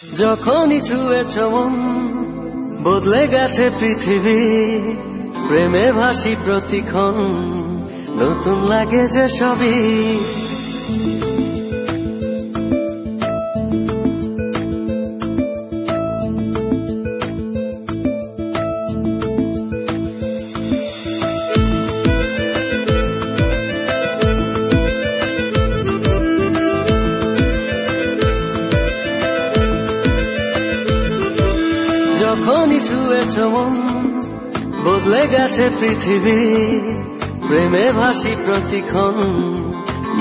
যখনই ছুঁয়েছ মন বদলে গেছে পৃথিবী, প্রেমে ভাসি প্রতিক্ষণ, নতুন লাগে যে সবই। যখনই ছুঁয়েছ মন বদলে গেছে পৃথিবী, প্রেমে ভাসি প্রতিক্ষণ,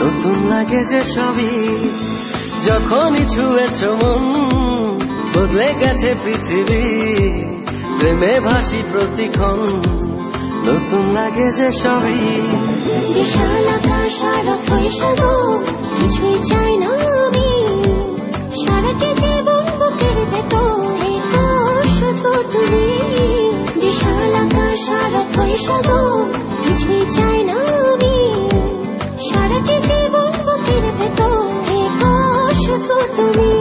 নতুন লাগে যে সবই। যখনই ছুঁয়েছ মন বদলে গেছে পৃথিবী, প্রেমে ভাসি প্রতিক্ষণ, নতুন লাগে যে সবই। বিশাল আকাশ আর অথই সাগর, কিছুই চাই না আমি, সারাটি জীবন বুকের ভেতরে শুধু তুমি। বিশাল আকাশ আর অথই সাগর, কিছুই চাই না আমি, সারাটি জীবন বুকের ভেতরে শুধু তুমি।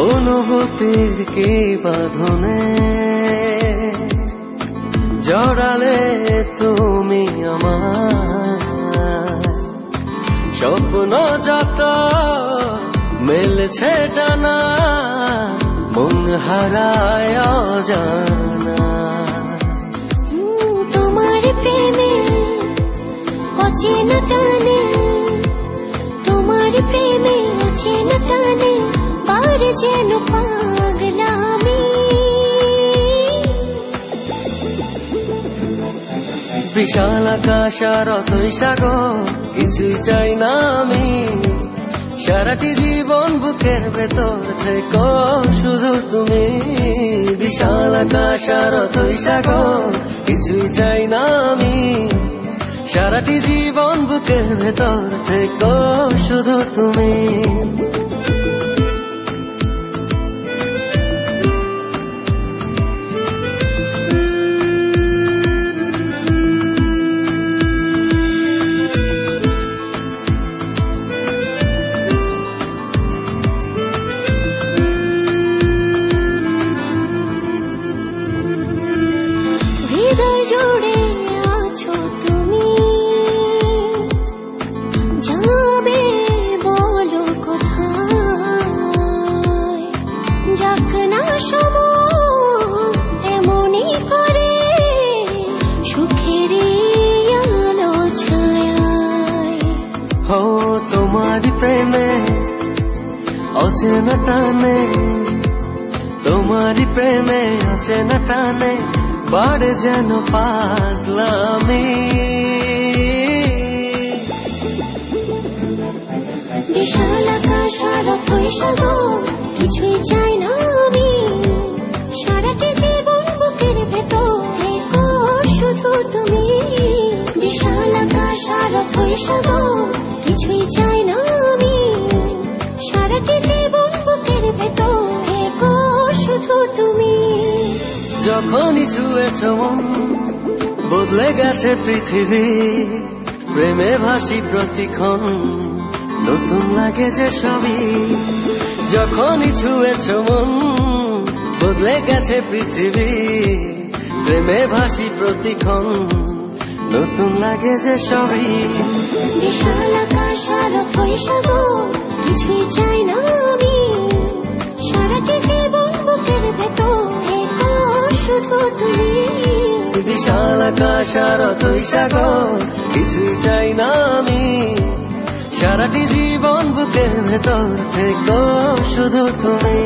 অনুভূতির কি বাঁধনে জড়ালে তুমি আমার, স্বপ্ন যত মেলছে ডানা, মন হারায় অজানা। তোমার প্রেমে অচেনা টানে, তোমার প্রেমে অচেনা টানে, পারে যেন পাগলামি। বিশাল আকাশ আর অথই সাগর, কিছুই চাই না আমি, সারাটি জীবন বুকের ভেতর থেকো শুধু তুমি। বিশাল আকাশ আর অথই সাগর, কিছুই চাই না আমি, সারাটি জীবন বুকের ভেতর থেকো শুধু তুমি। হৃদয় জুড়ে আছো তুমি, যাবে বলো কোথায়, যাক না সময় এমনই করে, সুখেরই আলো ছায়ায়। হো তোমারি প্রেমে অচেনা টানে, তোমারি প্রেমে অচেনা টানে, বাড়ে যেন পাগলামি। বিশাল আকাশ আর অথই সাগর, কিছুই চাই না আমি, সারাটি জীবন বুকের ভেতরে শুধু তুমি। বিশাল আকাশ আর অথই সাগর, কিছুই চাই না আমি, সারাটি জীবন বুকের ভেতরে শুধু তুমি। যখনই ছুঁয়েছ মন বদলে গেছে পৃথিবী, প্রেমে ভাসি প্রতিক্ষণ, নতুন লাগে যে সবই। যখনই ছুঁয়েছ মন বদলে গেছে পৃথিবী, প্রেমে ভাসি প্রতিক্ষণ, নতুন লাগে যে সবই। বিশাল আকাশ আর অথই সাগর, কিছুই চাই না আমি, সারাটি জীবন বুকের ভেতরে শুধু তুমি। বিশাল আকাশ আর অথই সাগর, কিছুই চাই না আমি, সারাটি জীবন বুকের ভেতর থেকো শুধু তুমি।